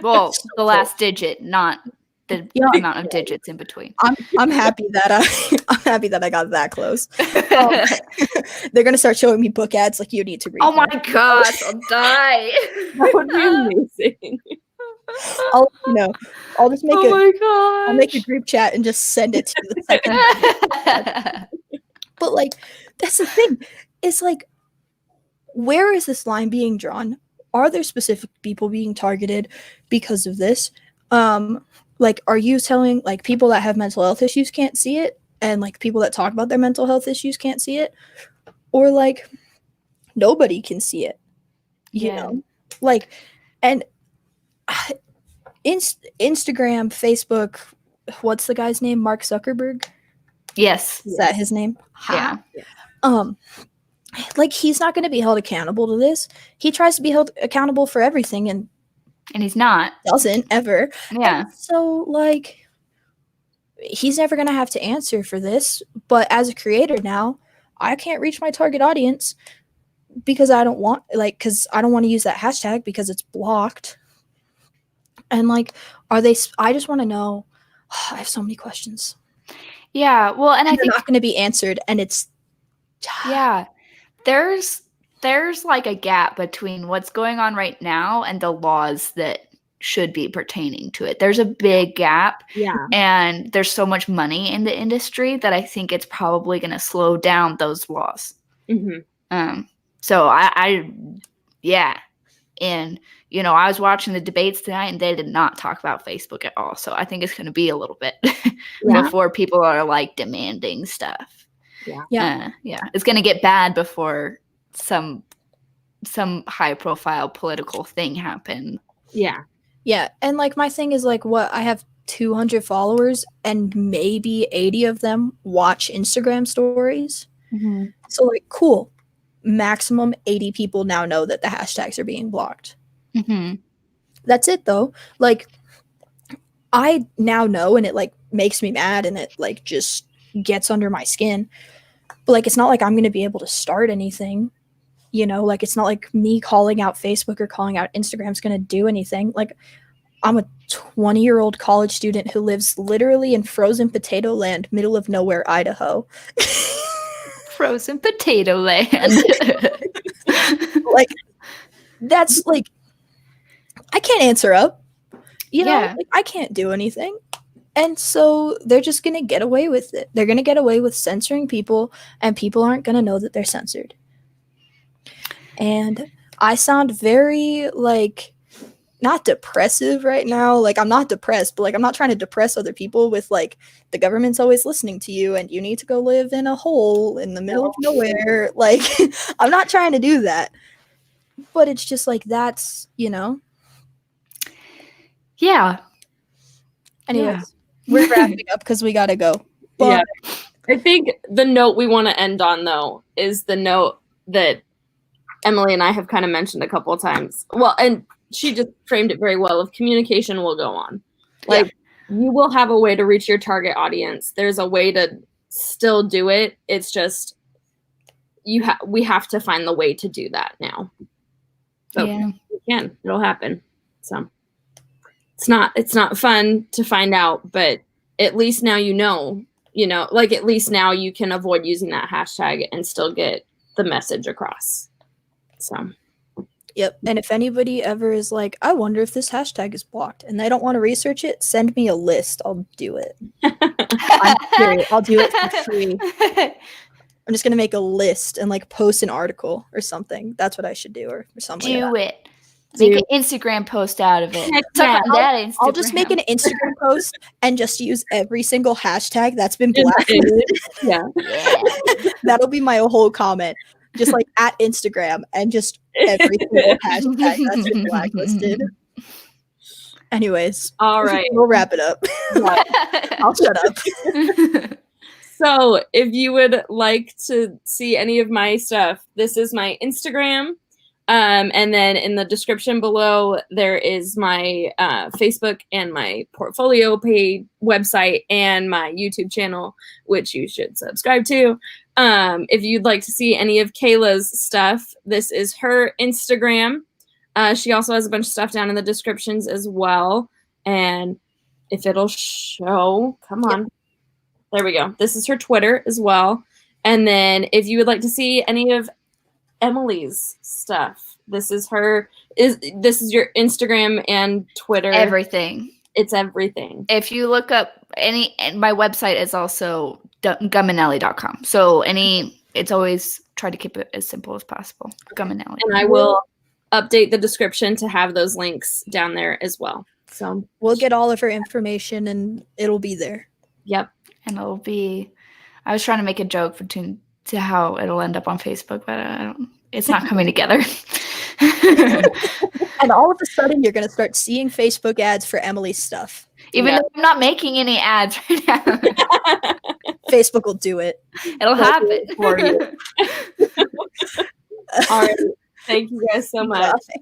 Well, the last digit, not the amount of digits in between. I'm happy that I got that close. They're gonna start showing me book ads like you need to read. Oh my gosh, I'll die. That would be amazing. I'll just make I'll make a group chat and just send it to the second. But like, that's the thing. It's like, where is this line being drawn? Are there specific people being targeted because of this? Like, are you telling like people that have mental health issues can't see it, and like people that talk about their mental health issues can't see it, or like nobody can see it? You know, like, and Instagram, Facebook. What's the guy's name? Mark Zuckerberg. Yes. Is that his name? Yeah. Like, he's not going to be held accountable to this. He tries to be held accountable for everything and he's not. Doesn't ever. Yeah. And so like, he's never going to have to answer for this. But as a creator now, I can't reach my target audience because I don't want to use that hashtag because it's blocked. And like, I just want to know. I have so many questions. Yeah, well, and I think they're not going to be answered, and it's there's like a gap between what's going on right now and the laws that should be pertaining to it. There's a big gap, and there's so much money in the industry that I think it's probably going to slow down those laws. So and I was watching the debates tonight, and they did not talk about Facebook at all. So I think it's going to be a little bit before people are like demanding stuff. It's going to get bad before some high profile political thing happen. And like, my thing is like, what, I have 200 followers and maybe 80 of them watch Instagram stories. So like, cool, maximum 80 people now know that the hashtags are being blocked. That's it though. Like, I now know, and it like makes me mad, and it like just gets under my skin. But like, it's not like I'm going to be able to start anything, like, it's not like me calling out Facebook or calling out Instagram is going to do anything. Like, I'm a 20-year-old college student who lives literally in frozen potato land, middle of nowhere, Idaho. Frozen potato land. Like, that's like, I can't answer up, like, I can't do anything. And so they're just going to get away with it. They're going to get away with censoring people, and people aren't going to know that they're censored. And I sound very, like, not depressive right now. Like, I'm not depressed, but like, I'm not trying to depress other people with like, the government's always listening to you and you need to go live in a hole in the middle of nowhere. Like, I'm not trying to do that. But it's just like, that's, Yeah. Anyways, we're wrapping up because we gotta go. But I think the note we want to end on, though, is the note that Emily and I have kind of mentioned a couple of times. Well, and she just framed it very well, of communication will go on. Like, you will have a way to reach your target audience. There's a way to still do it. It's just, we have to find the way to do that now. So we can. It'll happen. So it's not fun to find out, but at least now like, at least now you can avoid using that hashtag and still get the message across. So yep. And if anybody ever is like, I wonder if this hashtag is blocked, and they don't want to research it, send me a list. I'll do it. I'm serious. I'll do it for free. I'm just gonna make a list and like post an article or something. That's what I should do, or something. Do it. Make an Instagram post out of it. I'll just make an Instagram post and just use every single hashtag that's been blacklisted. That'll be my whole comment. Just like at Instagram, and just every single hashtag that's been blacklisted. Anyways, all right, we'll wrap it up. I'll shut up. So if you would like to see any of my stuff, this is my Instagram. And then in the description below, there is my Facebook and my portfolio page website and my YouTube channel, which you should subscribe to. If you'd like to see any of Kayla's stuff, this is her Instagram. She also has a bunch of stuff down in the descriptions as well. And if it'll show, come on. Yep. There we go. This is her Twitter as well. And then if you would like to see any of Emily's stuff, this is her. This is your Instagram and Twitter. Everything. It's everything. If you look up my website is also gumminelli.com. So it's always try to keep it as simple as possible. Gumminelli. And I will update the description to have those links down there as well. So we'll get all of her information and it'll be there. Yep. And it'll be, I was trying to make a joke to how it'll end up on Facebook, but it's not coming together. And all of a sudden you're going to start seeing Facebook ads for Emily's stuff. Even though I'm not making any ads right now. Facebook will do it. It'll happen for you. All right. Thank you guys so much. Bye.